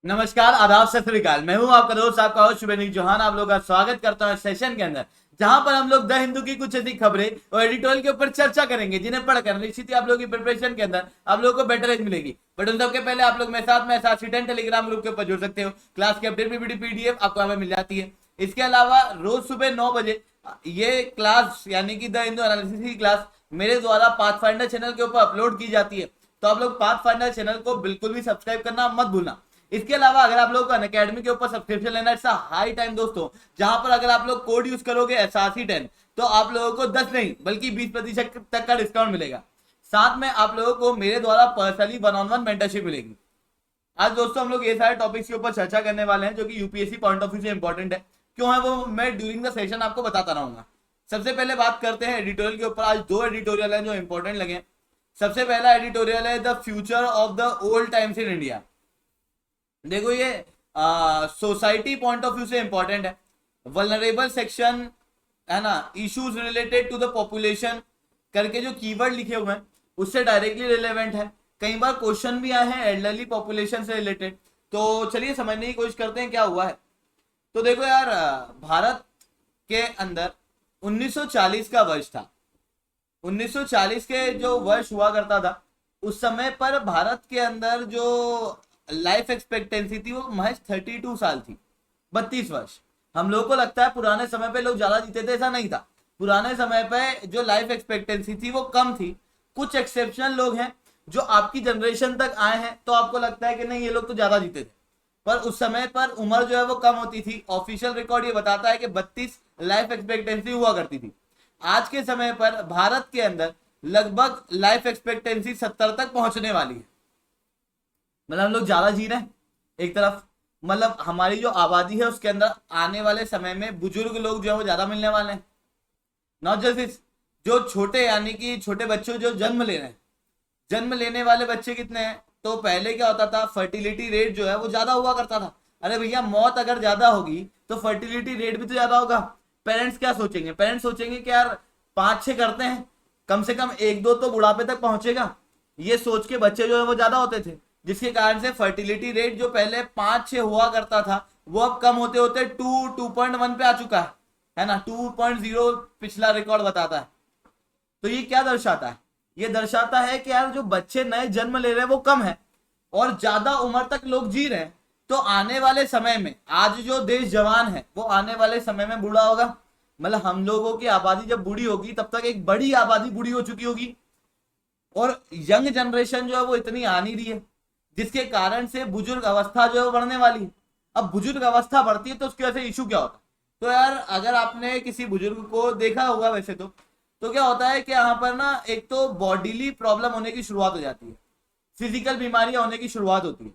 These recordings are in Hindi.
नमस्कार, आदाब, सत श्री अकाल। मैं हूं आपका दोस्त, आपका होस्ट शुभेंदु चौहान। आप लोगों का स्वागत करता हूं इस सेशन के अंदर, जहां पर हम लोग द हिंदू की कुछ ऐसी खबरें और एडिटोरियल के ऊपर चर्चा करेंगे जिन्हें पढ़कर निश्चित ही आप लोगों की प्रिपरेशन के अंदर आप लोगों को बेटर एज मिलेगी। बट उन सबके पहले आप लोग मेरे साथ में साथ टेलीग्राम ग्रुप के ऊपर जुड़ सकते हो। क्लास की अपडेट पीडीएफ आपको हमें मिल जाती है। इसके अलावा रोज सुबह 9 बजे ये क्लास यानी कि द हिंदू एनालिसिस की क्लास मेरे द्वारा पाथफाइंडर चैनल के ऊपर अपलोड की जाती है। तो आप लोग पाथफाइंडर चैनल को बिल्कुल भी सब्सक्राइब करना मत भूलना। इसके अलावा अगर आप लोग को अनअकैडमी के ऊपर सब्सक्रिप्शन लेना है, हाई टाइम दोस्तों, जहां पर अगर आप लोग कोड यूज करोगे SRC10 तो आप लोगों को 10 नहीं बल्कि 20% तक का डिस्काउंट मिलेगा। साथ में आप लोगों को मेरे द्वारा पर्सनली 1-on-1 मेंटरशिप मिलेगी। आज दोस्तों हम लोग ये सारे टॉपिक्स के ऊपर चर्चा करने वाले हैं जो कि यूपीएससी पॉइंट ऑफ व्यू से इंपॉर्टेंट है। क्यों है वो मैं ड्यूरिंग द सेशन आपको बताता रहूंगा। सबसे पहले बात करते हैं एडिटोरियल के ऊपर। आज 2 एडिटोरियल है जो इंपॉर्टेंट लगे। सबसे पहला एडिटोरियल है the future of the old times in India. देखो ये सोसाइटी पॉइंट ऑफ व्यू से इंपॉर्टेंट है। वल्नरेबल सेक्शन है ना, issues related to the population करके जो कीवर्ड लिखे हुए हैं उससे डायरेक्टली रिलेवेंट है। कई बार क्वेश्चन भी आए हैं एल्डरली पॉपुलेशन से रिलेटेड। तो चलिए समझने की कोशिश करते हैं क्या हुआ है। तो देखो यार, भारत के अंदर 1940 का वर्ष था। 1940 के जो वर्ष हुआ करता था उस समय पर भारत के अंदर जो लाइफ एक्सपेक्टेंसी थी वो महज 32 साल थी, 32 वर्ष। हम लोगों को लगता है पुराने समय पे लोग ज्यादा जीते थे, ऐसा नहीं था। पुराने समय पे जो लाइफ एक्सपेक्टेंसी थी वो कम थी। कुछ एक्सेप्शनल लोग हैं जो आपकी जनरेशन तक आए हैं तो आपको लगता है कि नहीं ये लोग तो ज्यादा जीते थे, पर उस समय पर उम्र जो है वो कम होती थी। ऑफिशियल रिकॉर्ड ये बताता है कि 32 लाइफ एक्सपेक्टेंसी हुआ करती थी। आज के समय पर भारत के अंदर लगभग लाइफ एक्सपेक्टेंसी 70 तक पहुंचने वाली है। मतलब हम लोग ज्यादा जी रहे हैं एक तरफ, मतलब हमारी जो आबादी है उसके अंदर आने वाले समय में बुजुर्ग लोग जो है वो ज्यादा मिलने वाले हैं। नॉट जस्ट दिस, जो छोटे यानी कि छोटे बच्चों जो जन्म ले रहे हैं, जन्म लेने वाले बच्चे कितने हैं। तो पहले क्या होता था, फर्टिलिटी रेट जो है वो ज्यादा हुआ करता था। अरे भैया, मौत अगर ज्यादा होगी तो फर्टिलिटी रेट भी तो ज्यादा होगा। पेरेंट्स क्या सोचेंगे, पेरेंट्स सोचेंगे कि यार 5-6 करते हैं, कम से कम 1-2 तो बुढ़ापे तक पहुंचेगा। ये सोच के बच्चे जो है वो ज्यादा होते थे, जिसके कारण से फर्टिलिटी रेट जो पहले 5-6 हुआ करता था वो अब कम होते होते 2.1 पे आ चुका है ना। 2.0 पिछला रिकॉर्ड बताता है। तो ये क्या दर्शाता है, ये दर्शाता है कि यार जो बच्चे नए जन्म ले रहे हैं वो कम है और ज्यादा उम्र तक लोग जी रहे हैं। तो आने वाले समय में आज जो देश जवान है वो आने वाले समय में बूढ़ा होगा। मतलब हम लोगों की आबादी जब बूढ़ी होगी तब तक एक बड़ी आबादी बूढ़ी हो चुकी होगी और यंग जनरेशन जो है वो इतनी आ नहीं रही है, जिसके कारण से बुजुर्ग अवस्था जो है वो बढ़ने वाली है। अब बुजुर्ग अवस्था बढ़ती है तो उसकी वजह से इशू क्या होता है। तो यार अगर आपने किसी बुजुर्ग को देखा होगा वैसे तो क्या होता है कि यहाँ पर ना एक तो बॉडीली प्रॉब्लम होने की शुरुआत हो जाती है, फिजिकल बीमारियां होने की शुरुआत होती है।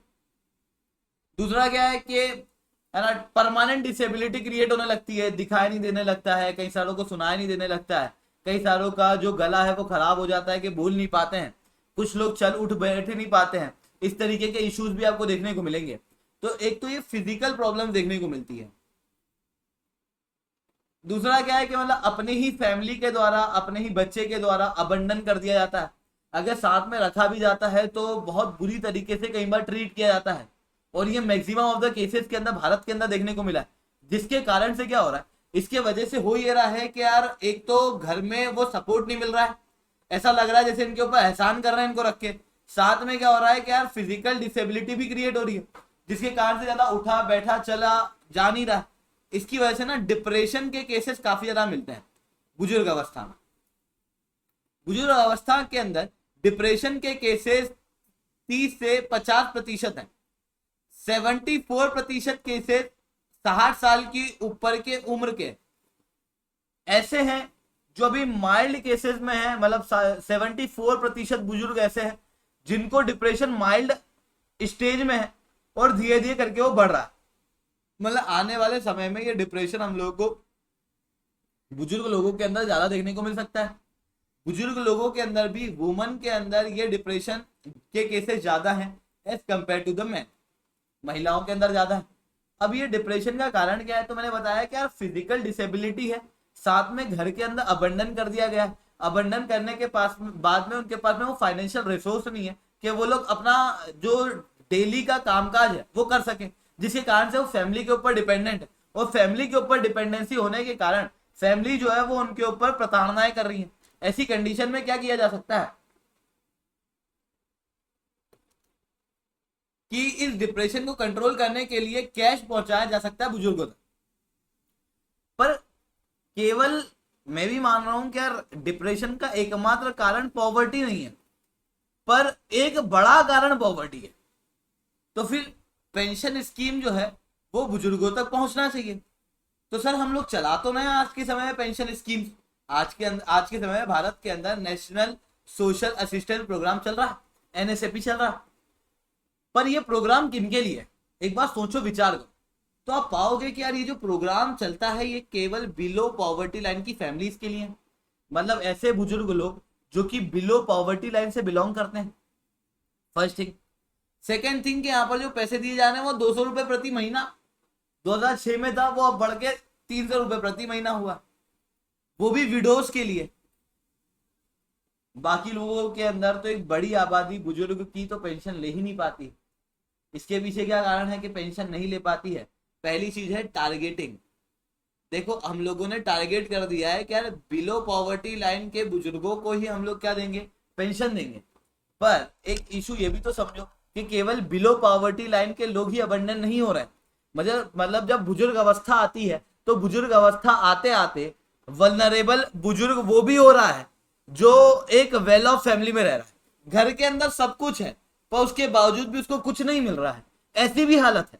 दूसरा क्या है कि है ना, परमानेंट डिसेबिलिटी क्रिएट होने लगती है, दिखाई नहीं देने लगता है, कई सालों को सुनाई नहीं देने लगता है, कई सालों का जो गला है वो खराब हो जाता है कि बोल नहीं पाते हैं, कुछ लोग चल उठ बैठ नहीं पाते हैं। इस तरीके के इश्यूज भी आपको देखने को मिलेंगे। तो एक तो ये फिजिकल प्रॉब्लम देखने को मिलती है। दूसरा क्या है कि मतलब अपनी ही फैमिली के द्वारा, अपने ही बच्चे के द्वारा अबंडन कर दिया जाता है। अगर साथ में रखा भी जाता है तो बहुत बुरी तरीके से कई बार ट्रीट किया जाता है और ये मैक्सिमम ऑफ द केसेस के अंदर भारत के अंदर देखने को मिला है। जिसके कारण से क्या हो रहा है, इसके वजह से हो ये रहा है कि यार एक तो घर में वो सपोर्ट नहीं मिल रहा है, ऐसा लग रहा है जैसे इनके ऊपर एहसान कर रहे हैं इनको रख के। साथ में क्या हो रहा है कि यार फिजिकल डिसेबिलिटी भी क्रिएट हो रही है, जिसके कारण से ज्यादा उठा बैठा चला जा नहीं रहा। इसकी वजह से ना डिप्रेशन के केसेस काफी ज्यादा मिलते हैं बुजुर्ग अवस्था में। बुजुर्ग अवस्था के अंदर डिप्रेशन के केसेस 30 से 50% है। 74% केसेस 60 साल की ऊपर के उम्र के ऐसे हैं जो अभी माइल्ड केसेस में है। मतलब 74% बुजुर्ग ऐसे हैं जिनको डिप्रेशन माइल्ड स्टेज में है और धीरे धीरे करके वो बढ़ रहा है। मतलब आने वाले समय में ये डिप्रेशन हम लोगों को बुजुर्ग लोगों के अंदर ज्यादा देखने को मिल सकता है। बुजुर्ग लोगों के अंदर भी, वुमन के अंदर ये डिप्रेशन के केसेस ज्यादा हैं as compare to the man, महिलाओं के अंदर ज्यादा है। अब ये डिप्रेशन का कारण क्या है, तो मैंने बताया कि यार फिजिकल डिसेबिलिटी है, साथ में घर के अंदर अबंडन कर दिया गया है। अबंडन करने के पास बाद में उनके पास में वो फाइनेंशियल रिसोर्स नहीं है कि वो लोग अपना जो डेली का कामकाज है वो कर सके, जिसके कारण से वो फैमिली के ऊपर डिपेंडेंट है, और फैमिली के ऊपर डिपेंडेंसी होने के कारण फैमिली जो है वो उनके ऊपर प्रताड़नाएं कर रही है। ऐसी कंडीशन में क्या किया जा सकता है कि इस डिप्रेशन को कंट्रोल करने के लिए कैश पहुंचाया जा सकता है बुजुर्गों तक। पर केवल मैं भी मान रहा हूं कि यार डिप्रेशन का एकमात्र कारण पॉवर्टी नहीं है, पर एक बड़ा कारण पॉवर्टी है। तो फिर पेंशन स्कीम जो है वो बुजुर्गों तक पहुंचना चाहिए। तो सर हम लोग चला तो नहीं आज के समय में पेंशन स्कीम। आज के समय में भारत के अंदर नेशनल सोशल असिस्टेंस प्रोग्राम चल रहा है, एनएसएपी चल रहा है। पर ये प्रोग्राम किनके लिए है, एक बार सोचो विचार करो, तो आप पाओगे कि यार ये जो प्रोग्राम चलता है ये केवल बिलो पॉवर्टी लाइन की फैमिलीज के लिए है। मतलब ऐसे बुजुर्ग लोग जो कि बिलो पॉवर्टी लाइन से बिलोंग करते हैं, फर्स्ट थिंग। सेकेंड थिंग कि यहाँ पर जो पैसे दिए जा रहे हैं वो 200 रुपए प्रति महीना 2006 में था, वो अब बढ़ के 300 रुपए प्रति महीना हुआ, वो भी विडोज के लिए। बाकी लोगों के अंदर तो एक बड़ी आबादी बुजुर्ग की तो पेंशन ले ही नहीं पाती। इसके पीछे क्या कारण है कि पेंशन नहीं ले पाती है? पहली चीज है टारगेटिंग। देखो हम लोगों ने टारगेट कर दिया है कि यार बिलो पॉवर्टी लाइन के बुजुर्गों को ही हम लोग क्या देंगे, पेंशन देंगे। पर एक इशू ये भी तो समझो कि केवल बिलो पॉवर्टी लाइन के लोग ही अबंडन नहीं हो रहे हैं। मतलब जब बुजुर्ग अवस्था आती है तो बुजुर्ग अवस्था आते आते वल्नरेबल बुजुर्ग वो भी हो रहा है जो एक वेल ऑफ फैमिली में रह रहा है, घर के अंदर सब कुछ है पर उसके बावजूद भी उसको कुछ नहीं मिल रहा है, ऐसी भी हालत है।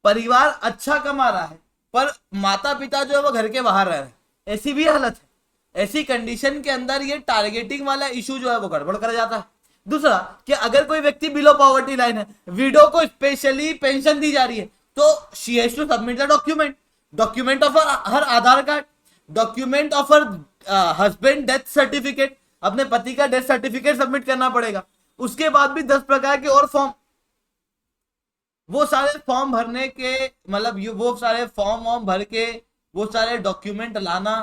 परिवार अच्छा कमा रहा है पर माता पिता जो है वो घर के बाहर रह रहे हैं, ऐसी भी हालत है। ऐसी कंडीशन के अंदर ये टारगेटिंग वाला इशू जो है वो गड़बड़ कर जाता है। दूसरा कि अगर कोई व्यक्ति बिलो पॉवर्टी लाइन है, विडो को स्पेशली पेंशन दी जा रही है, तो she has to submit the document of her Aadhaar card, document of her husband death certificate, अपने पति का डेथ सर्टिफिकेट सबमिट करना पड़ेगा। उसके बाद भी 10 प्रकार के और फॉर्म, वो सारे फॉर्म भरने के मतलब वो सारे फॉर्म वॉर्म भर के वो सारे डॉक्यूमेंट लाना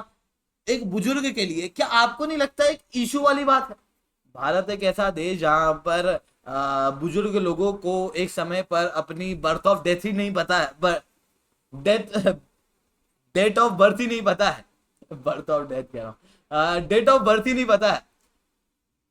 एक बुजुर्ग के लिए, क्या आपको नहीं लगता एक इशू वाली बात है? भारत एक ऐसा देश जहां पर बुजुर्ग लोगों को एक समय पर अपनी बर्थ ऑफ डेथ ही नहीं पता है, डेट ऑफ बर्थ ही नहीं पता है, बर्थ ऑफ डेथ कह रहा हूं, डेट ऑफ बर्थ ही नहीं पता है।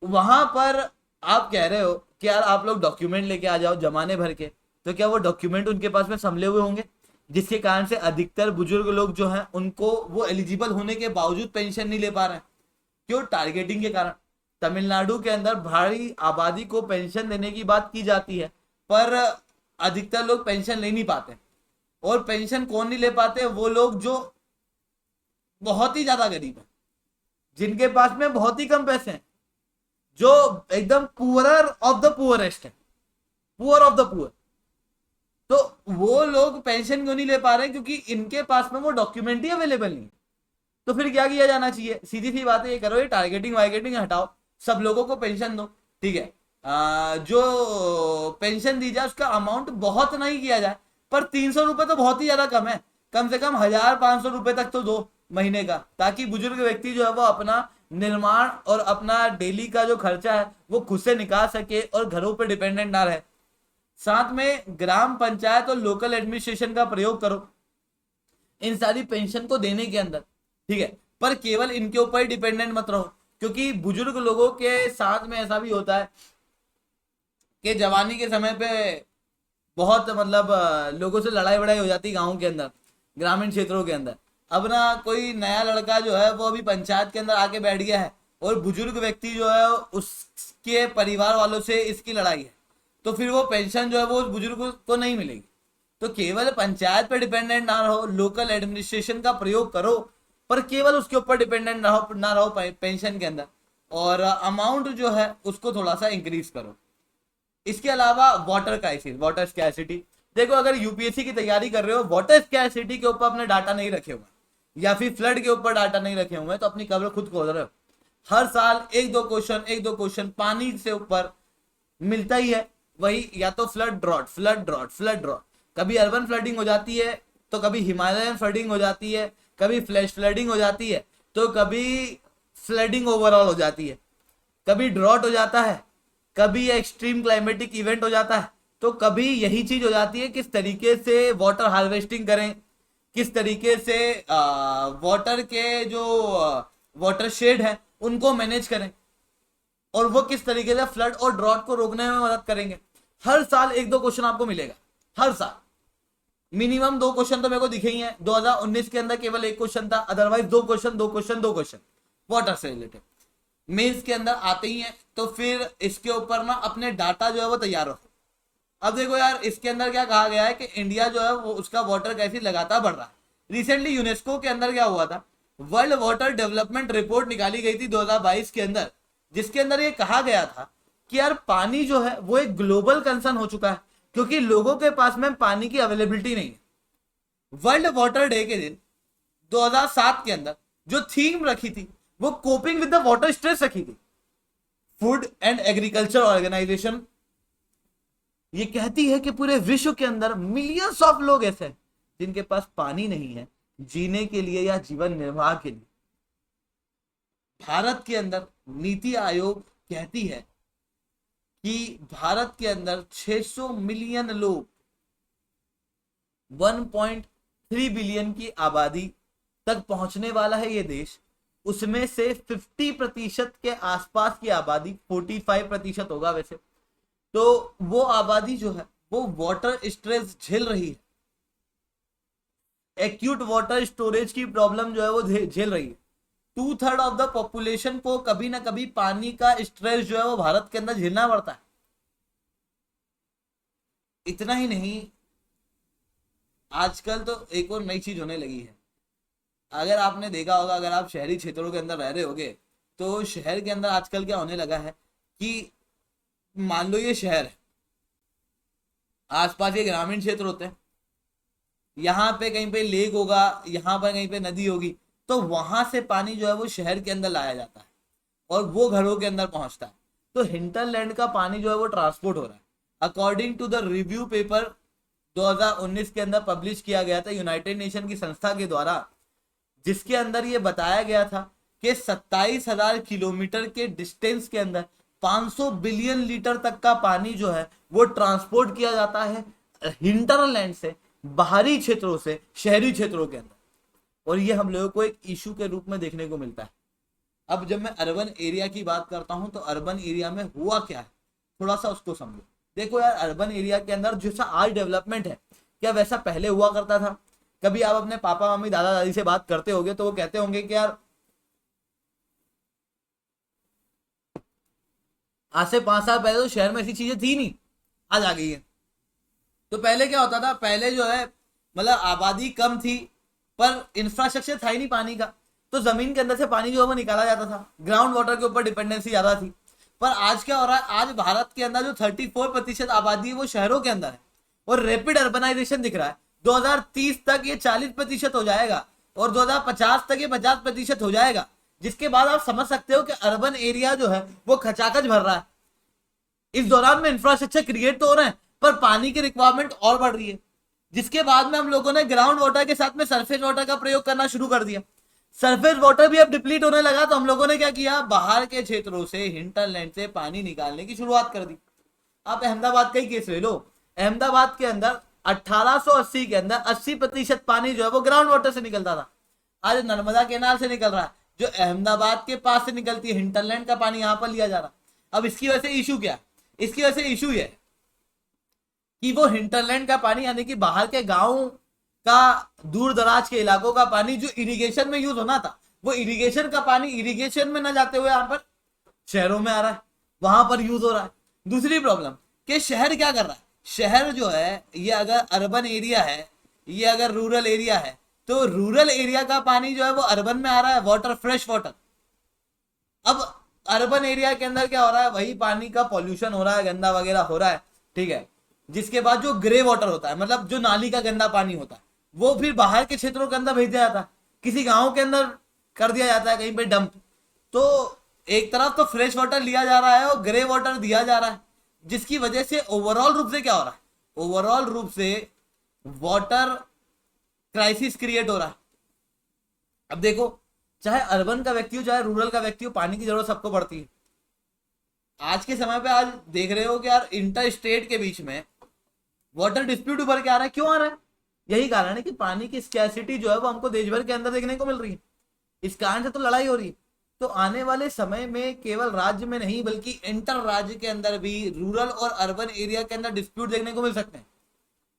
वहां पर आप कह रहे हो कि यार आप लोग डॉक्यूमेंट लेके आ जाओ जमाने भर के, तो क्या वो डॉक्यूमेंट उनके पास में संभले हुए होंगे? जिसके कारण से अधिकतर बुजुर्ग लोग जो हैं उनको वो एलिजिबल होने के बावजूद पेंशन नहीं ले पा रहे हैं। क्यों? टारगेटिंग के कारण। तमिलनाडु के अंदर भारी आबादी को पेंशन देने की बात की जाती है पर अधिकतर लोग पेंशन ले नहीं पाते। और पेंशन कौन नहीं ले पाते? वो लोग जो बहुत ही ज्यादा गरीब है, जिनके पास में बहुत ही कम पैसे हैं, जो एकदम पुअरर ऑफ द पुअरेस्ट है, पुअर ऑफ द पुअर। तो वो लोग पेंशन क्यों नहीं ले पा रहे? क्योंकि इनके पास में वो डॉक्यूमेंट ही अवेलेबल नहीं। तो फिर क्या किया जाना चाहिए? सीधी सी बात है, ये करो, ये टारगेटिंग वारगेटिंग हटाओ, सब लोगों को पेंशन दो, ठीक है। जो पेंशन दी जाए उसका अमाउंट बहुत नहीं किया जाए, पर 300 रुपए तो बहुत ही ज्यादा कम है, कम से कम 1500 रुपए तक तो दो महीने का, ताकि बुजुर्ग व्यक्ति जो है वो अपना निर्माण और अपना डेली का जो खर्चा है वो खुद से निकाल सके और घरों पर डिपेंडेंट ना रहे। साथ में ग्राम पंचायत और लोकल एडमिनिस्ट्रेशन का प्रयोग करो इन सारी पेंशन को देने के अंदर, ठीक है। पर केवल इनके ऊपर ही डिपेंडेंट मत रहो, क्योंकि बुजुर्ग लोगों के साथ में ऐसा भी होता है कि जवानी के समय पे बहुत मतलब लोगों से लड़ाई वड़ाई हो जाती है गाँव के अंदर, ग्रामीण क्षेत्रों के अंदर। अब ना कोई नया लड़का जो है वो अभी पंचायत के अंदर आके बैठ गया है और बुजुर्ग व्यक्ति जो है उसके परिवार वालों से इसकी लड़ाई है, तो फिर वो पेंशन जो है वो उस बुजुर्ग को नहीं मिलेगी। तो केवल पंचायत पर डिपेंडेंट ना रहो, लोकल एडमिनिस्ट्रेशन का प्रयोग करो, पर केवल उसके ऊपर डिपेंडेंट ना रहो पेंशन के अंदर, और अमाउंट जो है उसको थोड़ा सा इंक्रीज करो। इसके अलावा वाटर क्राइसिस, वाटर स्कैर्सिटी, देखो अगर यूपीएससी की तैयारी कर रहे हो, वाटर स्कैर्सिटी के ऊपर अपने डाटा नहीं रखे हुए या फिर फ्लड के ऊपर डाटा नहीं रखे हुए तो अपनी कब्र खुद खोद रहे हो। हर साल एक दो क्वेश्चन पानी से ऊपर मिलता ही है, वही या तो फ्लड ड्रॉट। कभी अर्बन फ्लडिंग हो जाती है, तो कभी हिमालयन फ्लडिंग हो जाती है, कभी फ्लैश फ्लडिंग हो जाती है, तो कभी फ्लडिंग ओवरऑल हो जाती है, कभी ड्रॉट हो जाता है, कभी एक्सट्रीम क्लाइमेटिक इवेंट हो जाता है, तो कभी यही चीज हो जाती है, किस तरीके से वाटर हार्वेस्टिंग करें, किस तरीके से वाटर के जो वाटर शेड है उनको मैनेज करें, और वो किस तरीके से फ्लड और ड्रॉट को रोकने में मदद करेंगे। हर साल एक दो क्वेश्चन आपको मिलेगा, हर साल मिनिमम 2 क्वेश्चन तो मेरे को दिखे ही हैं। 2019 के अंदर केवल 1 क्वेश्चन था, otherwise 2 question 2 question 2 question water से रिलेटेड मेंस के अंदर आते ही हैं। तो फिर इसके ऊपर ना अपने डाटा जो है वो तैयार रखो। अब देखो यार, इसके अंदर क्या कहा गया है कि इंडिया जो है वो उसका वाटर कैसे लगातार बढ़ रहा है। रिसेंटली यूनेस्को के अंदर क्या हुआ था, वर्ल्ड वाटर डेवलपमेंट रिपोर्ट निकाली गई थी 2022 के अंदर, जिसके अंदर ये कहा गया था कि यार पानी जो है वो एक ग्लोबल कंसर्न हो चुका है, क्योंकि लोगों के पास में पानी की अवेलेबिलिटी नहीं है। वर्ल्ड वाटर डे के दिन 2007 के अंदर जो थीम रखी थी वो coping with the water stress रखी थी। फूड एंड एग्रीकल्चर ऑर्गेनाइजेशन ये कहती है कि पूरे विश्व के अंदर मिलियंस ऑफ लोग ऐसे हैं जिनके पास पानी नहीं है जीने के लिए या जीवन निर्वाह के लिए। भारत के अंदर नीति आयोग कहती है कि भारत के अंदर 600 मिलियन लोग 1.3 बिलियन की आबादी तक पहुंचने वाला है ये देश। उसमें से 50% के आसपास की आबादी, 45% होगा वैसे, तो वो आबादी जो है वो वाटर स्ट्रेस झेल रही है, एक्यूट वाटर स्टोरेज की प्रॉब्लम जो है वो झेल रही है। 2/3 ऑफ द पॉपुलेशन को कभी ना कभी पानी का स्ट्रेस जो है वो भारत के अंदर झेलना पड़ता है। इतना ही नहीं, आजकल तो एक और नई चीज होने लगी है। अगर आपने देखा होगा, अगर आप शहरी क्षेत्रों के अंदर रह रहे होगे, तो शहर के अंदर आजकल क्या होने लगा है कि मान लो ये शहर है, आसपास ये ग्रामीण क्षेत्र होते हैं, यहाँ पे कहीं पे लेक होगा, यहाँ पर कहीं पे नदी होगी, तो वहां से पानी जो है वो शहर के अंदर लाया जाता है और वो घरों के अंदर पहुंचता है। तो हिंटरलैंड का पानी जो है वो ट्रांसपोर्ट हो रहा है। According to the review paper 2019 के अंदर पब्लिश किया गया था यूनाइटेड नेशन की संस्था के द्वारा, जिसके अंदर ये बताया गया था कि 27,000 किलोमीटर के डिस्टेंस के अंदर 500 बिलियन लीटर तक का पानी जो है वो ट्रांसपोर्ट किया जाता है हिंटरलैंड से बाहरी क्षेत्रों से शहरी क्षेत्रों के अंदर, और ये हम लोगों को एक इशू के रूप में देखने को मिलता है। अब जब मैं अर्बन एरिया की बात करता हूं तो अर्बन एरिया में हुआ क्या है, थोड़ा सा उसको समझो। देखो यार, अर्बन एरिया के अंदर जैसा आज डेवलपमेंट है, क्या वैसा पहले हुआ करता था? कभी आप अपने पापा मम्मी दादा दादी से बात करते होंगे तो वो कहते होंगे कि यार आज से 5 साल पहले तो शहर में ऐसी चीजें थी नहीं, आज आ गई है। तो पहले क्या होता था, पहले जो है मतलब आबादी कम थी पर इंफ्रास्ट्रक्चर था ही नहीं पानी का, तो जमीन के अंदर से पानी जो है वो निकाला जाता था, ग्राउंड वाटर के ऊपर डिपेंडेंसी ज्यादा थी। पर आज क्या हो रहा है, आज भारत के अंदर जो 34% आबादी है वो शहरों के अंदर है और रैपिड अर्बनाइजेशन दिख रहा है। 2030 तक ये 40% हो जाएगा और 2050 तक ये 50% हो जाएगा, जिसके बाद आप समझ सकते हो कि अर्बन एरिया जो है वो खचाखच भर रहा है। इस दौरान में इंफ्रास्ट्रक्चर क्रिएट तो हो रहे हैं पर पानी की रिक्वायरमेंट और बढ़ रही है, जिसके बाद में हम लोगों ने ग्राउंड वाटर के साथ में सरफेस वाटर का प्रयोग करना शुरू कर दिया। सरफेस वाटर भी अब डिप्लीट होने लगा, तो हम लोगों ने क्या किया, बाहर के क्षेत्रों से हिंटरलैंड से पानी निकालने की शुरुआत कर दी। आप अहमदाबाद का ही केस ले लो, अहमदाबाद के अंदर 1880 के अंदर 80% पानी जो है वो ग्राउंड वाटर से निकलता था, आज नर्मदा केनाल से निकल रहा है, जो अहमदाबाद के पास से निकलती है। हिंटरलैंड का पानी यहाँ पर लिया जा रहा। अब इसकी वजह से इशू क्या, इसकी वजह से इशू ये कि वो हिंटरलैंड का पानी यानी कि बाहर के गांव का दूर दराज के इलाकों का पानी जो इरिगेशन में यूज होना था, वो इरिगेशन का पानी इरिगेशन में ना जाते हुए यहाँ पर शहरों में आ रहा है, वहां पर यूज हो रहा है। दूसरी प्रॉब्लम कि शहर क्या कर रहा है, शहर जो है ये अगर अर्बन एरिया है, ये अगर रूरल एरिया है, तो रूरल एरिया का पानी जो है वो अर्बन में आ रहा है, वाटर फ्रेश वाटर। अब अर्बन एरिया के अंदर क्या हो रहा है, वही पानी का पॉल्यूशन हो रहा है, गंदा वगैरह हो रहा है, ठीक है। जिसके बाद जो ग्रे वाटर होता है, मतलब जो नाली का गंदा पानी होता है, वो फिर बाहर के क्षेत्रों के अंदर भेज दिया जाता है, किसी गांव के अंदर कर दिया जाता है कहीं पे डंप। तो एक तरफ तो फ्रेश वाटर लिया जा रहा है और ग्रे वाटर दिया जा रहा है, जिसकी वजह से ओवरऑल रूप से क्या हो रहा है, ओवरऑल रूप से वाटर क्राइसिस क्रिएट हो रहा है। अब देखो, चाहे अर्बन का व्यक्ति हो चाहे रूरल का व्यक्ति हो, पानी की जरूरत सबको पड़ती है। आज के समय पे आज देख रहे हो कि यार इंटर स्टेट के बीच में वाटर डिस्प्यूट उभर के आ रहा है। क्यों आ रहा है? यही कारण है कि पानी की स्कैसिटी जो है वो हमको देश भर के अंदर देखने को मिल रही है। इस कारण से तो लड़ाई हो रही है। तो आने वाले समय में केवल राज्य में नहीं बल्कि इंटर राज्य के अंदर भी रूरल और अर्बन एरिया के अंदर डिस्प्यूट देखने को मिल सकते हैं।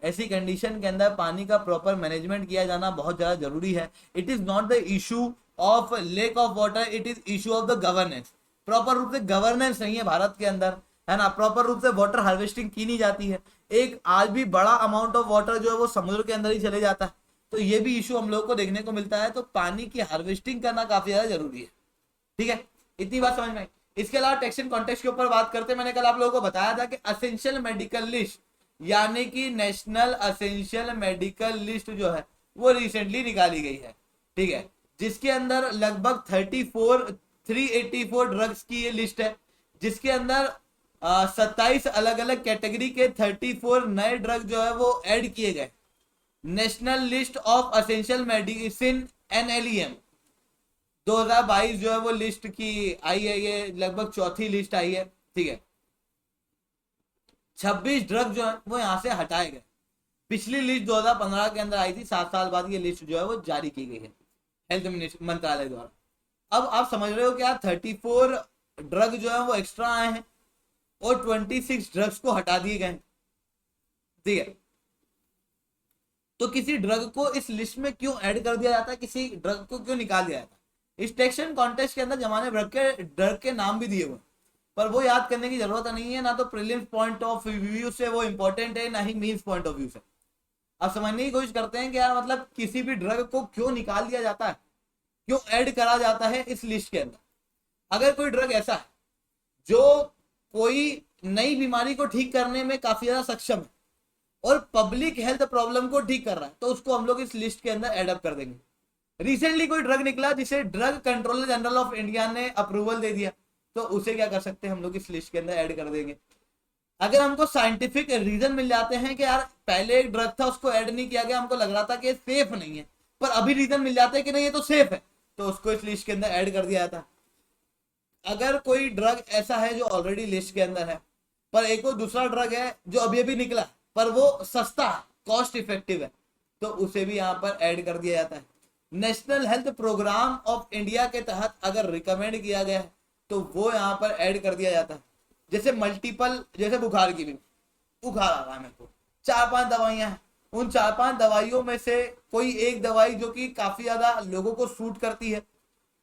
ऐसी कंडीशन के अंदर पानी का प्रॉपर मैनेजमेंट किया जाना बहुत ज्यादा जरूरी है। It is not the issue of lake of water, it is issue of the governance. Proper रूप से गवर्नेंस नहीं है भारत के अंदर, है ना। प्रॉपर रूप से वाटर हार्वेस्टिंग की नहीं जाती है। एक आज भी बड़ा अमाउंट ऑफ वाटर जो है वो समुद्र के अंदर ही चले जाता है। तो ये भी इशू हम लोग को देखने को मिलता है। तो पानी की हार्वेस्टिंग करना काफी ज्यादा जरूरी है। ठीक है, इतनी बात समझ में आई। इसके अलावा टेक्शन कॉन्टेक्स्ट के ऊपर बात करते, मैंने कल आप लोगों को बताया था कि असेंशियल मेडिकल लिस्ट यानी कि नेशनल असेंशियल मेडिकल लिस्ट जो है वो रिसेंटली निकाली गई है। ठीक है, जिसके अंदर लगभग 384 ड्रग्स की ये लिस्ट है, जिसके अंदर 27 अलग अलग कैटेगरी के 34 नए ड्रग जो है वो ऐड किए गए। National list of essential medicine NLEM 2022 जो है वो लिस्ट की आई है। ये लगभग चौथी लिस्ट आई है। ठीक है, 26 ड्रग जो है वो यहाँ से हटाए गए। पिछली लिस्ट 2015 के अंदर आई थी। 7 साल बाद ये लिस्ट जो है वो जारी की गई है हेल्थ मंत्रालय द्वारा। अब आप समझ रहे हो क्या 34 ड्रग जो है वो एक्स्ट्रा आए हैं और 26 ड्रग्स को हटा दिए गए। ठीक है, तो किसी ड्रग को इस लिस्ट में क्यों ऐड कर दिया जाता है, किसी ड्रग को क्यों निकाल दिया जाता है? इस टेक्शन कॉन्टेस्ट के अंदर जमाने ड्रग के नाम भी दिए हुए, पर वो याद करने की जरूरत नहीं है। ना तो प्रीलिम्स पॉइंट ऑफ व्यू से वो इंपॉर्टेंट है, ना ही मेंस पॉइंट ऑफ व्यू से। आप समझने की कोशिश करते हैं कि यार मतलब किसी भी ड्रग को क्यों निकाल दिया जाता है, क्यों ऐड करा जाता है इस लिस्ट के अंदर। अगर कोई ड्रग ऐसा है जो कोई नई बीमारी को ठीक करने में काफी ज्यादा सक्षम है और पब्लिक हेल्थ प्रॉब्लम को ठीक कर रहा है, तो उसको हम लोग इस लिस्ट के अंदर एड अप कर देंगे। रिसेंटली कोई ड्रग निकला जिसे drug controller general of India ने अप्रूवल दे दिया, तो उसे क्या कर सकते हैं हम लोग इस लिस्ट के अंदर ऐड कर देंगे। अगर हमको साइंटिफिक रीजन मिल जाते हैं कि यार पहले एक ड्रग था उसको ऐड नहीं किया गया, हमको लग रहा था कि सेफ नहीं है, पर अभी रीजन मिल जाता है कि नहीं ये तो सेफ है, तो उसको इस लिस्ट के अंदर ऐड कर दिया जाता है। अगर कोई ड्रग ऐसा है जो ऑलरेडी लिस्ट के अंदर है, पर एक और दूसरा ड्रग है जो अभी अभी निकला पर वो सस्ता है, कॉस्ट इफेक्टिव है, तो उसे भी यहाँ पर ऐड कर दिया जाता है। National health program of India के तहत अगर रिकमेंड किया गया है तो वो यहाँ पर ऐड कर दिया जाता है। जैसे मल्टीपल, जैसे बुखार की भी, बुखार आ रहा है मेरे को, 4-5 दवाइयां हैं, उन 4-5 दवाइयों में से कोई एक दवाई जो कि काफी ज्यादा लोगों को सूट करती है,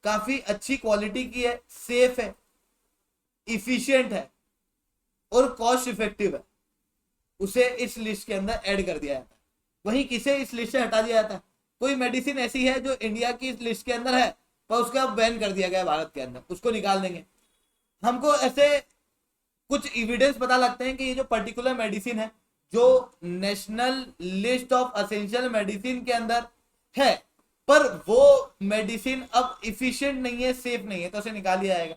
काफी अच्छी क्वालिटी की है, सेफ है, इफिशिएंट है और कॉस्ट इफेक्टिव है, उसे इस लिस्ट के अंदर ऐड कर दिया जाता है। वहीं किसे इस लिस्ट से हटा दिया जाता है? कोई मेडिसिन ऐसी है जो इंडिया की इस लिस्ट के अंदर है पर उसका बैन कर दिया गया भारत के अंदर, उसको निकाल देंगे। हमको ऐसे कुछ एविडेंस पता लगते हैं कि ये जो पर्टिकुलर मेडिसिन है जो national list of essential medicine के अंदर है, पर वो मेडिसिन अब इफिशिएंट नहीं है, सेफ नहीं है, तो उसे निकाल दिया जाएगा।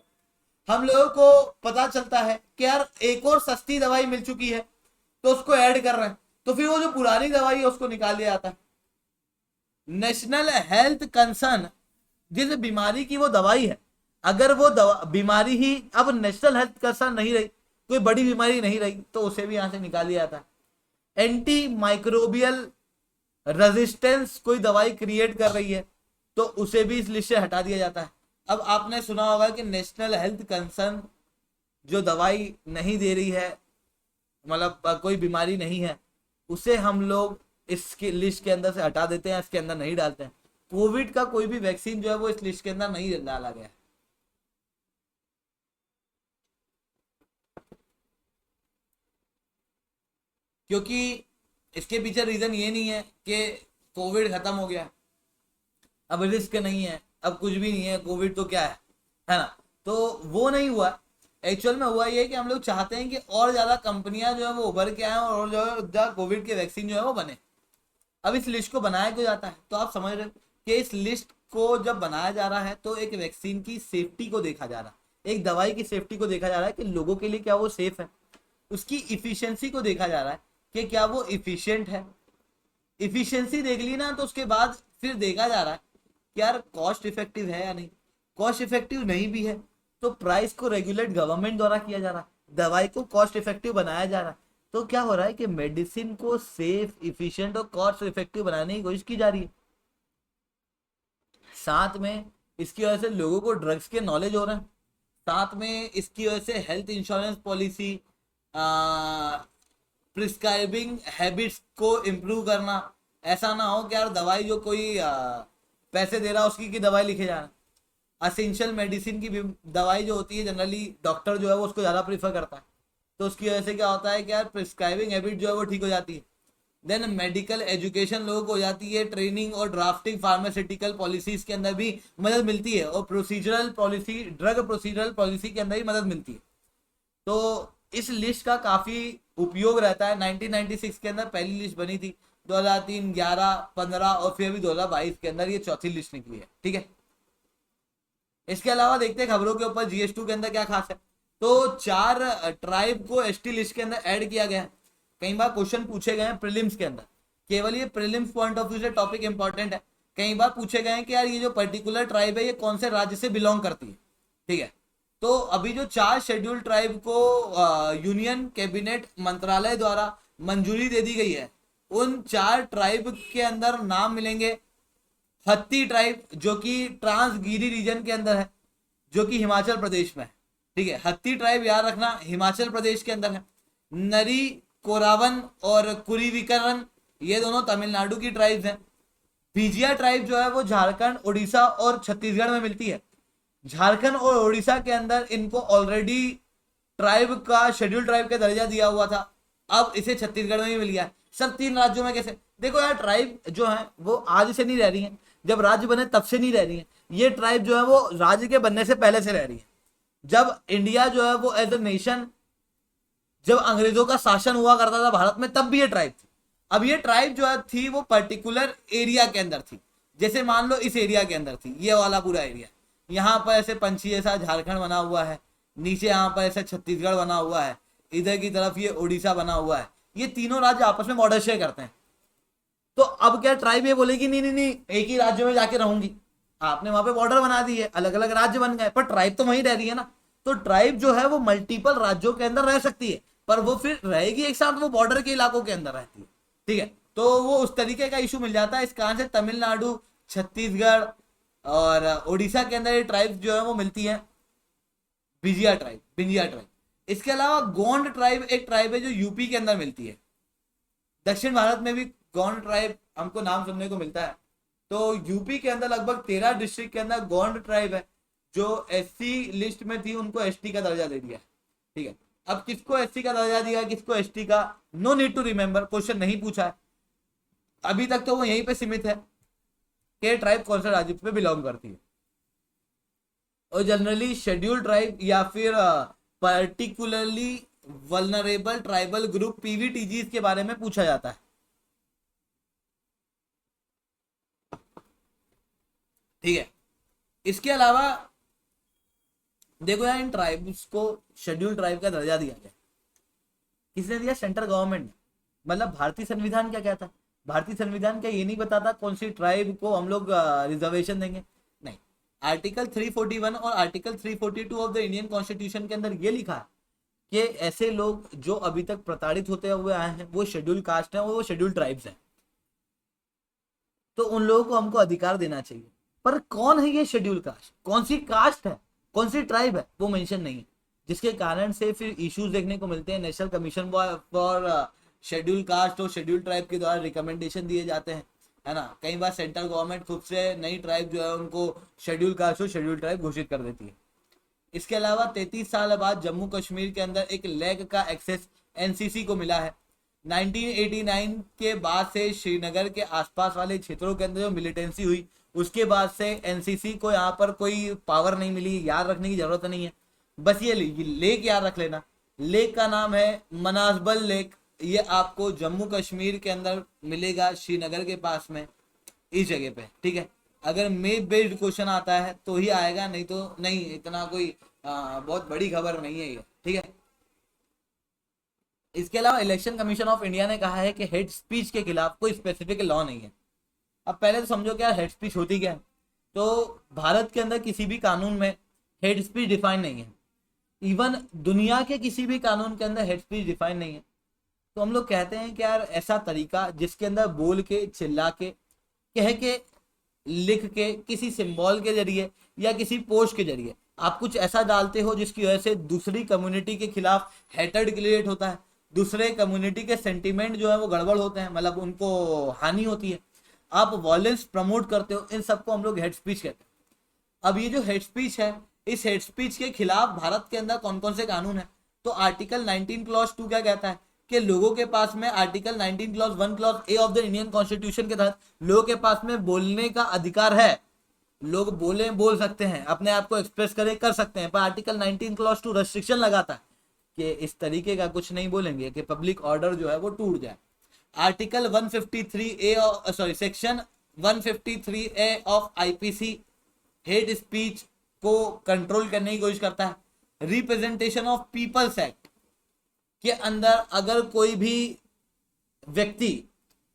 हम लोगों को पता चलता है कि यार एक और सस्ती दवाई मिल चुकी है तो उसको ऐड कर रहे हैं, तो फिर वो जो पुरानी दवाई है उसको निकाल दिया जाता है। नेशनल हेल्थ कंसर्न, जिस बीमारी की वो दवाई है, अगर वो बीमारी ही अब नेशनल हेल्थ कंसर्न नहीं रही, कोई बड़ी बीमारी नहीं रही, तो उसे भी यहां से निकाल दिया जाता है। एंटी माइक्रोबियल रेजिस्टेंस कोई दवाई क्रिएट कर रही है तो उसे भी इस लिस्ट से हटा दिया जाता है। अब आपने सुना होगा कि नेशनल हेल्थ कंसर्न जो दवाई नहीं दे रही है, मतलब कोई बीमारी नहीं है, उसे हम लोग इसकी लिस्ट के अंदर से हटा देते हैं, इसके अंदर नहीं डालते हैं। कोविड का कोई भी वैक्सीन जो है वो इस लिस्ट के अंदर नहीं डाला गया है। क्योंकि इसके पीछे रीजन ये नहीं है कि कोविड खत्म हो गया, अब रिस्क नहीं है, अब कुछ भी नहीं है, कोविड तो क्या है ना, तो वो नहीं हुआ। एक्चुअल में हुआ ये कि हम लोग चाहते हैं कि और ज्यादा कंपनियां जो है वो उभर के आए और जो कोविड के वैक्सीन जो है वो बने। अब इस लिस्ट को बनाया क्यों जाता है, तो आप समझ रहे हो कि इस लिस्ट को जब बनाया जा रहा है तो एक वैक्सीन की सेफ्टी को देखा जा रहा है, एक दवाई की सेफ्टी को देखा जा रहा है कि लोगों के लिए क्या वो सेफ है, उसकी इफिशियंसी को देखा जा रहा है कि क्या वो इफिशियंट है। इफिशियंसी देख ली ना, तो उसके बाद फिर देखा जा रहा है कि यार कॉस्ट इफेक्टिव है या नहीं। कॉस्ट इफेक्टिव नहीं भी है तो प्राइस को रेगुलेट गवर्नमेंट द्वारा किया जा रहा है, दवाई को कॉस्ट इफेक्टिव बनाया जा रहा है, तो क्या हो रहा है कि मेडिसिन को सेफ, इफिशिएंट और कॉस्ट इफेक्टिव बनाने की कोशिश की जा रही है। साथ में इसकी वजह से लोगों को ड्रग्स के नॉलेज हो रहे हैं, साथ में इसकी वजह से health insurance policy, prescribing habits को इम्प्रूव करना। ऐसा ना हो कि यार दवाई जो कोई पैसे दे रहा है उसकी की दवाई लिखे जा रहा है। असेंशियल मेडिसिन की दवाई जो होती है जनरली डॉक्टर जो है वो उसको ज़्यादा प्रीफर करता है, तो उसकी वजह से क्या होता है कि यार प्रिस्क्राइबिंग हैबिट जो है वो ठीक हो जाती है। देन मेडिकल एजुकेशन लोगों को हो जाती है, ट्रेनिंग और ड्राफ्टिंग फार्मास्यूटिकल पॉलिसीज के अंदर भी मदद मिलती है, और procedural policy, drug procedural policy के अंदर भी मदद मिलती है। तो इस लिस्ट का काफ़ी उपयोग रहता है। 1996 के अंदर पहली लिस्ट बनी थी, 2003, 11, 15 और फिर अभी 2022 के अंदर ये चौथी लिस्ट निकली है। ठीक है, इसके अलावा देखते हैं खबरों के ऊपर GS2 के अंदर क्या खास है। तो 4 ट्राइब को ST लिस्ट के अंदर ऐड किया गया है। कई बार क्वेश्चन पूछे गए हैं प्रीलिम्स के अंदर, केवल ये प्रीलिम्स पॉइंट ऑफ व्यू से टॉपिक इंपॉर्टेंट है। कई बार पूछे गए हैं कि यार ये जो पर्टिकुलर ट्राइब है ये कौन से राज्य से बिलोंग करती है। ठीक है, तो अभी जो 4 शेड्यूल ट्राइब को यूनियन कैबिनेट मंत्रालय द्वारा मंजूरी दे दी गई है, उन 4 ट्राइब के अंदर नाम मिलेंगे। हत्ती ट्राइब जो कि ट्रांसगिरी रीजन के अंदर है, जो कि हिमाचल प्रदेश में है। ठीक है, हत्ती ट्राइब याद रखना हिमाचल प्रदेश के अंदर है। नरी, कोरावन और कुरीविकरन ये दोनों तमिलनाडु की ट्राइब्स हैं। भीजिया ट्राइब जो है वो झारखंड, उड़ीसा और छत्तीसगढ़ में मिलती है। झारखंड और उड़ीसा के अंदर इनको ऑलरेडी ट्राइब का, शेड्यूल ट्राइब का दर्जा दिया हुआ था, अब इसे छत्तीसगढ़ में भी मिल गया है। सब 3 राज्यों में कैसे? देखो यार, ट्राइब जो है वो आज से नहीं रह रही है, जब राज्य बने तब से नहीं रह रही है। ये ट्राइब जो है वो राज्य के बनने से पहले से रह रही है। जब इंडिया जो है वो एज ए नेशन, जब अंग्रेजों का शासन हुआ करता था भारत में, तब भी ये ट्राइब थी। अब ये ट्राइब जो है थी वो पर्टिकुलर एरिया के अंदर थी। जैसे मान लो इस एरिया के अंदर थी, ये वाला पूरा एरिया, यहाँ पर ऐसे पंछी जैसा झारखंड बना हुआ है, नीचे यहाँ पर ऐसे छत्तीसगढ़ बना हुआ है, इधर की तरफ ये उड़ीसा बना हुआ है। ये तीनों राज्य आपस में बॉर्डर शेयर करते हैं। तो अब क्या ट्राइब ये बोलेगी नहीं नहीं नहीं एक ही राज्य में जाके रहूंगी? आपने वहां पे बॉर्डर बना दी है, अलग अलग राज्य बन गए, पर ट्राइब तो वहीं रह रही है ना। तो ट्राइब जो है वो मल्टीपल राज्यों के अंदर रह सकती है, पर वो फिर रहेगी एक साथ, वो बॉर्डर के इलाकों के अंदर रहती है। ठीक है, तो वो उस तरीके का इशू मिल जाता है। इस कारण से तमिलनाडु, छत्तीसगढ़ और उड़ीसा के अंदर ये ट्राइब जो है वो मिलती है, बिजिया ट्राइब, बिंजिया ट्राइब। इसके अलावा गोंड ट्राइब एक ट्राइब है जो यूपी के अंदर मिलती है। दक्षिण भारत में भी गोंड ट्राइब हमको नाम सुनने को मिलता है। तो यूपी के अंदर लगभग 13 डिस्ट्रिक्ट के अंदर गोंड ट्राइब है, जो SC लिस्ट में थी उनको ST का दर्जा दे दिया है। ठीक है, अब किसको SC का दर्जा दिया, किसको ST का, no need to remember, question नहीं पूछा है अभी तक, तो वो यहीं पे सीमित है कि ट्राइब कौन से राज्य पे बिलोंग करती है। और जनरली शेड्यूल ट्राइब या फिर particularly vulnerable tribal group PVTGs के बारे में पूछा जाता है। ठीक है, इसके अलावा देखो यार, इन ट्राइब्स को शेड्यूल ट्राइब का दर्जा दिया गया, किसने दिया? सेंट्रल गवर्नमेंट ने। मतलब भारतीय संविधान क्या कहता है? भारतीय संविधान क्या ये नहीं बताता कौन सी ट्राइब को हम लोग रिजर्वेशन देंगे? नहीं, आर्टिकल 341 और article 342 of the Indian constitution के अंदर ये लिखा है कि ऐसे लोग जो अभी तक प्रताड़ित होते हुए आए हैं वो शेड्यूल कास्ट है और वो शेड्यूल ट्राइब्स हैं, तो उन लोगों को हमको अधिकार देना चाहिए। पर कौन है ये शेड्यूल कास्ट, कौन सी कास्ट है, कौन सी ट्राइब है, वो मेंशन नहीं है, जिसके कारण से फिर इश्यूज देखने को मिलते हैं। National commission for schedule caste और शेड्यूल ट्राइब के द्वारा रिकमेंडेशन दिए जाते हैं, है ना। कई बार सेंट्रल गवर्नमेंट खुद से नई ट्राइब जो है उनको शेड्यूल कास्ट और शेड्यूल ट्राइब घोषित कर देती है। इसके अलावा 33 साल बाद जम्मू कश्मीर के अंदर एक लेग का एक्सेस NCC को मिला है। 1989 के बाद से श्रीनगर के आसपास वाले क्षेत्रों के अंदर जो मिलिटेंसी हुई, उसके बाद से NCC को यहाँ पर कोई पावर नहीं मिली। याद रखने की जरूरत नहीं है, बस ये लेक याद रख लेना। लेक का नाम है मनासबल लेक। ये आपको जम्मू कश्मीर के अंदर मिलेगा, श्रीनगर के पास में, इस जगह पे। ठीक है, अगर मैप बेस्ड क्वेश्चन आता है तो ही आएगा, नहीं तो नहीं। इतना कोई बहुत बड़ी खबर नहीं है ये। ठीक है, इसके अलावा इलेक्शन कमीशन ऑफ इंडिया ने कहा है कि हेड स्पीच के खिलाफ कोई स्पेसिफिक लॉ नहीं है। अब पहले तो समझो क्या हेड स्पीच होती क्या है। तो भारत के अंदर किसी भी कानून में हेड स्पीच डिफाइन नहीं है। इवन दुनिया के किसी भी कानून के अंदर हेड स्पीच डिफाइन नहीं है। तो हम लोग कहते हैं कि यार ऐसा तरीका जिसके अंदर बोल के, चिल्ला के, कह के, लिख के, किसी सिंबल के जरिए या किसी पोस्ट के जरिए आप कुछ ऐसा डालते हो जिसकी वजह से दूसरी कम्युनिटी के खिलाफ हेटर्ड क्रिएट होता है, दूसरे कम्युनिटी के सेंटीमेंट जो है वो गड़बड़ होते हैं, मतलब उनको हानि होती है, आप वॉयलेंस प्रमोट करते हो, इन सबको हम लोग हेट स्पीच कहते हैं। अब ये जो हेट स्पीच है, इस हेट स्पीच के खिलाफ भारत के अंदर कौन कौन से कानून है? तो आर्टिकल 19 क्लॉज 2 क्या कहता है कि लोगों के पास में, article 19 clause 1 clause A of the Indian constitution के तहत लोगों के पास में बोलने का अधिकार है। लोग बोल सकते हैं, अपने आप को एक्सप्रेस कर सकते हैं, पर आर्टिकल 19 क्लॉज 2 रेस्ट्रिक्शन लगाता है कि इस तरीके का कुछ नहीं बोलेंगे कि पब्लिक ऑर्डर जो है वो टूट जाए। Article 153 A section 153 A of IPC hate speech को कंट्रोल करने की कोशिश करता है। रिप्रेजेंटेशन ऑफ पीपल्स एक्ट के अंदर अगर कोई भी व्यक्ति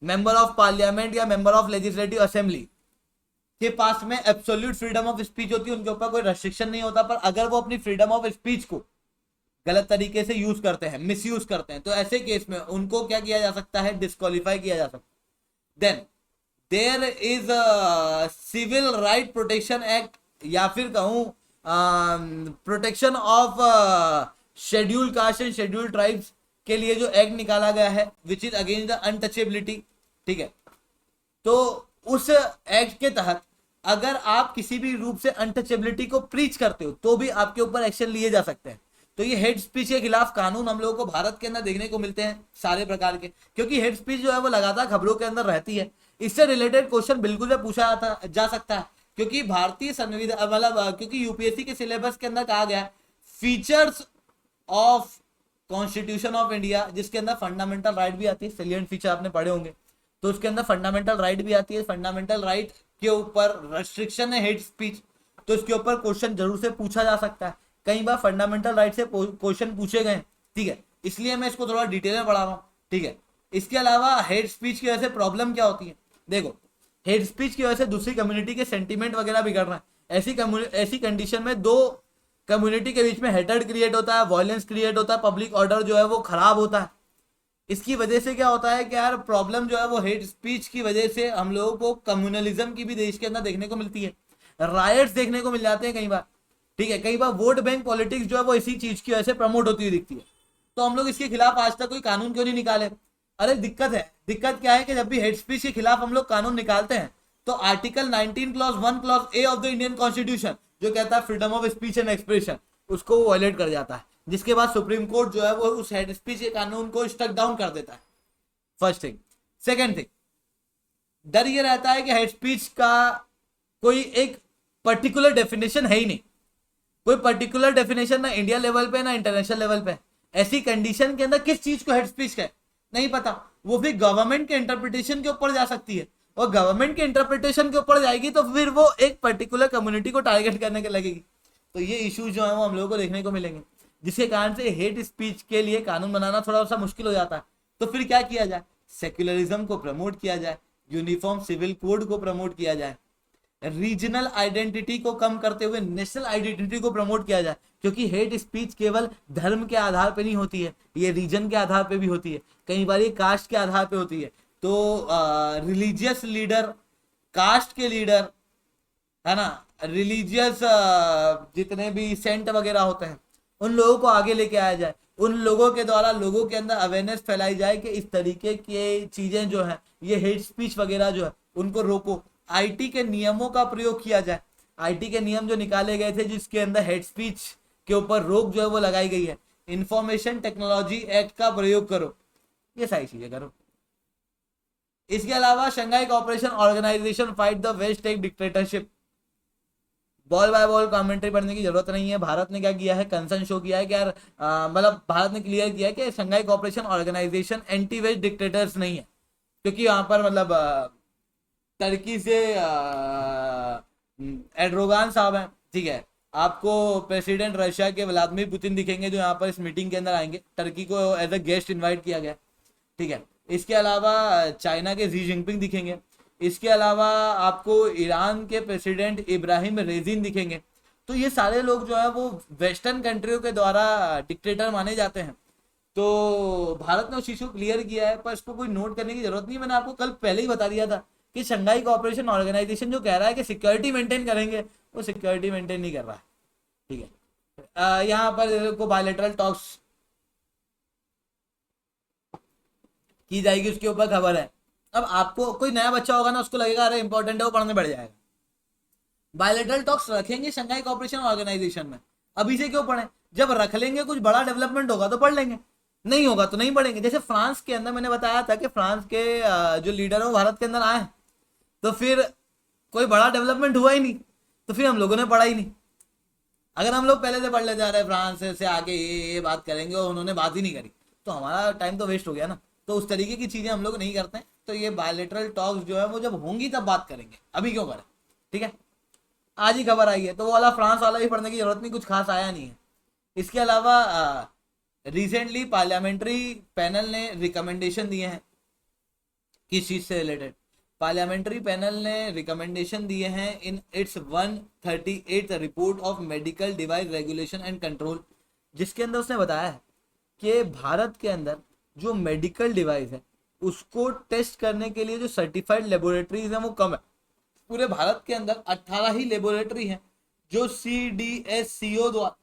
मेंबर ऑफ पार्लियामेंट या मेंबर ऑफ लेजिस्लेटिव असेंबली के पास में एब्सोल्यूट फ्रीडम ऑफ स्पीच होती है, उनके ऊपर कोई रेस्ट्रिक्शन नहीं होता, पर अगर वो अपनी फ्रीडम ऑफ स्पीच को गलत तरीके से यूज करते हैं, मिसयूज करते हैं, तो ऐसे केस में उनको क्या किया जा सकता है? डिस्क्वालीफाई किया जा सकता है। Then there is civil right protection act, या फिर कहूं protection of scheduled caste and scheduled tribes के लिए जो एक्ट निकाला गया है, which is against the untouchability. ठीक है, तो उस एक्ट के तहत अगर आप किसी भी रूप से अनटचेबिलिटी को प्रीच करते हो तो भी आपके ऊपर एक्शन लिए जा सकते हैं। तो ये हेट स्पीच के खिलाफ कानून हम लोगों को भारत के अंदर देखने को मिलते हैं सारे प्रकार के, क्योंकि हेट स्पीच जो है वो लगातार खबरों के अंदर रहती है। इससे रिलेटेड क्वेश्चन बिल्कुल से पूछा जा सकता है, क्योंकि भारतीय संविधान, मतलब क्योंकि यूपीएससी के सिलेबस के अंदर कहा गया features of constitution of India, जिसके अंदर फंडामेंटल राइट भी आती है। सैलिएंट फीचर आपने पढ़े होंगे, तो उसके अंदर फंडामेंटल राइट भी आती है। फंडामेंटल राइट के ऊपर रेस्ट्रिक्शन है हेट स्पीच, तो इसके ऊपर क्वेश्चन जरूर से पूछा जा सकता है। कई बार फंडामेंटल राइट से क्वेश्चन पूछे गए, ठीक है, इसलिए मैं इसको थोड़ा डिटेल में पढ़ा रहा हूँ। ठीक है, इसके अलावा हेट स्पीच की वजह से प्रॉब्लम क्या होती है? देखो, हेट स्पीच की वजह से दूसरी कम्युनिटी के सेंटीमेंट वगैरह बिगड़ रहा है। ऐसी कंडीशन में दो कम्युनिटी के बीच में हेटर्ड क्रिएट होता है, वायलेंस क्रिएट होता है, पब्लिक ऑर्डर जो है वो खराब होता है। इसकी वजह से क्या होता है कि यार प्रॉब्लम जो है वो हेट स्पीच की वजह से हम लोगों को कम्युनलिज्म की भी देश के अंदर देखने को मिलती है, राइट्स देखने को मिल जाते हैं कई बार। ठीक है, कई बार वोट बैंक पॉलिटिक्स जो है वो इसी चीज की वजह से प्रमोट होती हुई दिखती है। तो हम लोग इसके खिलाफ आज तक कोई कानून क्यों नहीं निकाले? अरे दिक्कत है। दिक्कत क्या है कि जब भी हेट स्पीच के खिलाफ हम लोग कानून निकालते हैं तो article 19 clause 1 clause A of the Indian constitution जो कहता है freedom of speech and expression, उसको वो वायलेट कर जाता है, जिसके बाद सुप्रीम कोर्ट जो है वो उस हेट स्पीच के कानून को स्ट्रक डाउन कर देता है। First thing. सेकेंड थिंग, डर ये रहता है कि हेट स्पीच का कोई एक पर्टिकुलर डेफिनेशन है ही नहीं, कोई पर्टिकुलर डेफिनेशन ना इंडिया लेवल पे ना इंटरनेशनल लेवल पे। ऐसी कंडीशन के अंदर किस चीज को हेट स्पीच है नहीं पता, वो भी गवर्नमेंट के इंटरप्रिटेशन के ऊपर जा सकती है, और गवर्नमेंट के इंटरप्रिटेशन के ऊपर जाएगी तो फिर वो एक पर्टिकुलर कम्युनिटी को टारगेट करने के लगेगी। तो ये इश्यूज जो है वो हम लोगों को देखने को मिलेंगे, जिसके कारण से हेट स्पीच के लिए कानून बनाना थोड़ा सा मुश्किल हो जाता है। तो फिर क्या किया जाए? सेक्युलरिज्म को प्रमोट किया जाए, यूनिफॉर्म सिविल कोड को प्रमोट किया जाए, रीजनल आइडेंटिटी को कम करते हुए नेशनल आइडेंटिटी को प्रमोट किया जाए, क्योंकि हेट स्पीच केवल धर्म के आधार पे नहीं होती है, ये रीजन के आधार पे भी होती है, कई बार ये कास्ट के आधार पे होती है। तो रिलीजियस लीडर, कास्ट के लीडर, है ना, रिलीजियस जितने भी सेंट वगैरह होते हैं, उन लोगों को आगे लेके आया जाए, उन लोगों के द्वारा लोगों के अंदर अवेयरनेस फैलाई जाए कि इस तरीके की चीजें जो है, ये हेट स्पीच वगैरह जो है उनको रोको। आईटी के नियमों का प्रयोग किया जाए, आईटी के नियम जो निकाले गए थे जिसके अंदर हेट स्पीच के ऊपर रोक जो है वो लगाई गई है। इंफॉर्मेशन टेक्नोलॉजी एक्ट का प्रयोग करो, ये सारी चीजें करो। इसके अलावा Shanghai cooperation organisation fight the west tech dictatorship, ball by ball commentary पढ़ने की जरूरत नहीं है। भारत ने क्या किया है, कंसर्न शो किया है कि यार मतलब भारत ने क्लियर किया है कि Shanghai cooperation organisation anti west dictators नहीं है, क्योंकि यहाँ पर मतलब टर्की से एर्डोगान साहब हैं, ठीक है, आपको प्रेसिडेंट रशिया के व्लादिमीर पुतिन दिखेंगे जो यहाँ पर इस मीटिंग के अंदर आएंगे, टर्की को एज अ गेस्ट इनवाइट किया गया, ठीक है। इसके अलावा चाइना के जी जिनपिंग दिखेंगे, इसके अलावा आपको ईरान के प्रेसिडेंट इब्राहिम रेजिन दिखेंगे। तो ये सारे लोग जो है वो वेस्टर्न कंट्रियों के द्वारा डिक्टेटर माने जाते हैं, तो भारत ने उस चीज को क्लियर किया है, पर इसको कोई नोट करने की जरूरत नहीं। मैंने आपको कल पहले ही बता दिया था कि शंघाई कोऑपरेशन ऑर्गेनाइजेशन जो कह रहा है कि सिक्योरिटी मेंटेन करेंगे, वो सिक्योरिटी मेंटेन नहीं कर रहा है। ठीक है, यहाँ पर को बायलैटरल टॉक्स की जाएगी, उसके ऊपर खबर है। अब आपको कोई नया बच्चा होगा ना, उसको लगेगा अरे इंपॉर्टेंट है, वो पढ़ने बैठ जाएगा। बायलैटरल टॉक्स रखेंगे शंघाई कोऑपरेशन ऑर्गेनाइजेशन में, अभी से क्यों पढ़े? जब रख लेंगे, कुछ बड़ा डेवलपमेंट होगा तो पढ़ लेंगे, नहीं होगा तो नहीं पढ़ेंगे। जैसे फ्रांस के अंदर मैंने बताया था कि फ्रांस के जो लीडर है वो भारत के अंदर आए, तो फिर कोई बड़ा डेवलपमेंट हुआ ही नहीं, तो फिर हम लोगों ने पढ़ा ही नहीं। अगर हम लोग पहले से पढ़ लेते रहे फ्रांस से आके ये बात करेंगे और उन्होंने बात ही नहीं करी, तो हमारा टाइम तो वेस्ट हो गया ना। तो उस तरीके की चीजें हम लोग नहीं करते हैं। तो ये बायलैटरल टॉक्स जो है वो जब होंगी तब बात करेंगे, अभी क्यों करें? ठीक है, आज ही खबर आई है, तो वो वाला फ्रांस वाला भी पढ़ने की जरूरत नहीं, कुछ खास आया नहीं है। इसके अलावा रिसेंटली पार्लियामेंट्री पैनल ने रिकमेंडेशन दिए हैं, किस चीज से रिलेटेड? पार्लियामेंट्री पैनल ने रिकमेंडेशन दिए हैं in its 138th report of medical device regulation and control, जिसके अंदर उसने बताया है कि भारत के अंदर जो मेडिकल डिवाइस है उसको टेस्ट करने के लिए जो सर्टिफाइड लेबोरेटरीज हैं वो कम है। पूरे भारत के अंदर 18 ही लेबोरेटरी हैं जो CDSCO द्वारा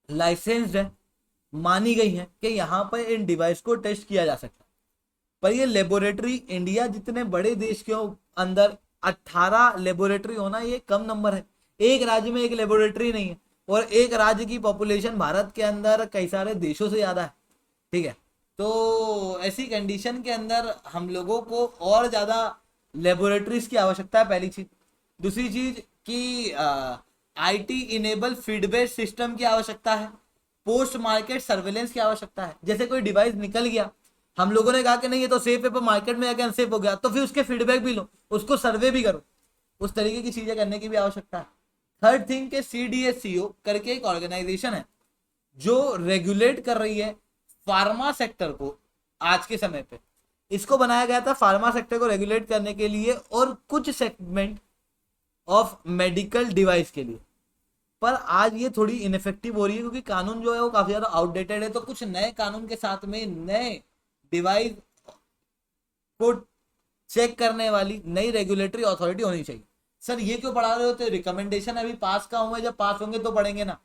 लाइसेंस्ड है, मानी गई है कि यहाँ पर इन डिवाइस को टेस्ट किया जा सकता है। पर ये लेबोरेटरी इंडिया जितने बड़े देश के अंदर 18 लेबोरेटरी होना ये कम नंबर है। एक राज्य में एक लेबोरेटरी नहीं है, और एक राज्य की पॉपुलेशन भारत के अंदर कई सारे देशों से ज्यादा है। ठीक है, तो ऐसी कंडीशन के अंदर हम लोगों को और ज्यादा लेबोरेटरीज की आवश्यकता है, पहली चीज। दूसरी चीज कि IT इनेबल फीडबैक सिस्टम की आवश्यकता है, पोस्ट मार्केट सर्वेलेंस की आवश्यकता है। जैसे कोई डिवाइस निकल गया, हम लोगों ने कहा कि नहीं ये तो सेफ है, पर मार्केट में जाके अनसेफ हो गया, तो फिर उसके फीडबैक भी लो, उसको सर्वे भी करो, उस तरीके की चीजें करने की भी आवश्यकता है। थर्ड थिंग के CDSCO करके एक ऑर्गेनाइजेशन है जो रेगुलेट कर रही है फार्मा सेक्टर को। आज के समय पे इसको बनाया गया था फार्मा सेक्टर को रेगुलेट करने के लिए और कुछ सेगमेंट ऑफ मेडिकल डिवाइस के लिए, पर आज ये थोड़ी इनफेक्टिव हो रही है क्योंकि कानून जो है वो काफी ज्यादा आउटडेटेड है। तो कुछ नए कानून के साथ में नए डिवाइस को चेक करने वाली नई रेगुलेटरी अथॉरिटी होनी चाहिए। सर ये क्यों पढ़ा रहे होते? रिकमेंडेशन अभी पास का हुआ है, जब पास होंगे तो पढ़ेंगे ना।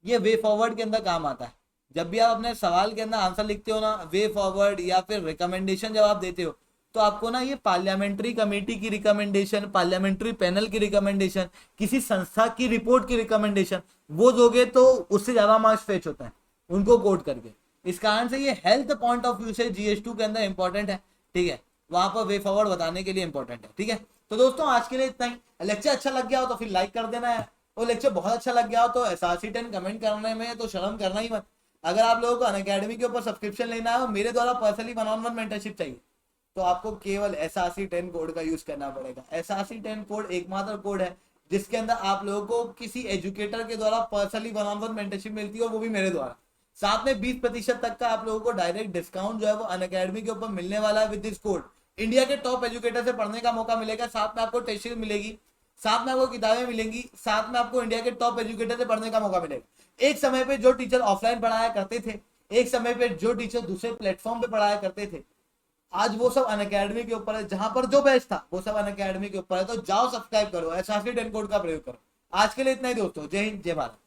ये वे फॉरवर्ड के अंदर काम आता है। जब भी आप अपने सवाल के अंदर आंसर लिखते हो ना, वे फॉरवर्ड या फिर रिकमेंडेशन जब आप देते हो, तो आपको ना ये पार्लियामेंट्री कमेटी की रिकमेंडेशन, पार्लियामेंट्री पैनल की रिकमेंडेशन, किसी संस्था की रिपोर्ट की रिकमेंडेशन, वो दोगे तो उससे ज्यादा मार्क्स फेच होता है उनको कोट करके। इस कारण से ये हेल्थ पॉइंट ऑफ व्यू से GS2 के अंदर इंपॉर्टेंट है। ठीक है, वहां पर वे फॉरवर्ड बताने के लिए इंपॉर्टेंट है। ठीक है, तो दोस्तों आज के लिए इतना ही। लेक्चर अच्छा लग गया हो तो फिर लाइक कर देना है, और लेक्चर बहुत अच्छा लग गया हो तो SRC10 कमेंट करने में तो शर्म करना ही मत। अगर आप लोगों को अनअकैडमी के ऊपर सब्सक्रिप्शन लेना है और मेरे द्वारा पर्सनली 1-on-1 मेंटरशिप चाहिए, तो आपको केवल SRC10 कोड का यूज करना पड़ेगा। SRC10 कोड एकमात्र कोड है जिसके अंदर आप लोगों को किसी एजुकेटर के द्वारा पर्सनली 1-on-1 मेंटरशिप मिलती है, वो भी मेरे द्वारा। साथ में 20% तक का आप लोगों को डायरेक्ट डिस्काउंट जो है वो अनअकैडमी के ऊपर मिलने वाला है। विद दिस कोड इंडिया के टॉप एजुकेटर से पढ़ने का मौका मिलेगा, साथ में आपको टेस्ट सीरीज मिलेगी, साथ में आपको किताबें मिलेंगी, साथ में आपको इंडिया के टॉप एजुकेटर से पढ़ने का मौका मिलेगा। एक समय पे जो टीचर ऑफलाइन पढ़ाया करते थे, एक समय पे जो टीचर दूसरे प्लेटफॉर्म पे पढ़ाया करते थे, आज वो सब अनअकैडमी के ऊपर है। जहां पर जो बेस्ट था वो सब अनअकैडमी के ऊपर है। तो जाओ सब्सक्राइब करो, SRC10 कोड का प्रयोग करो। आज के लिए इतना ही दोस्तों, जय हिंद जय भारत।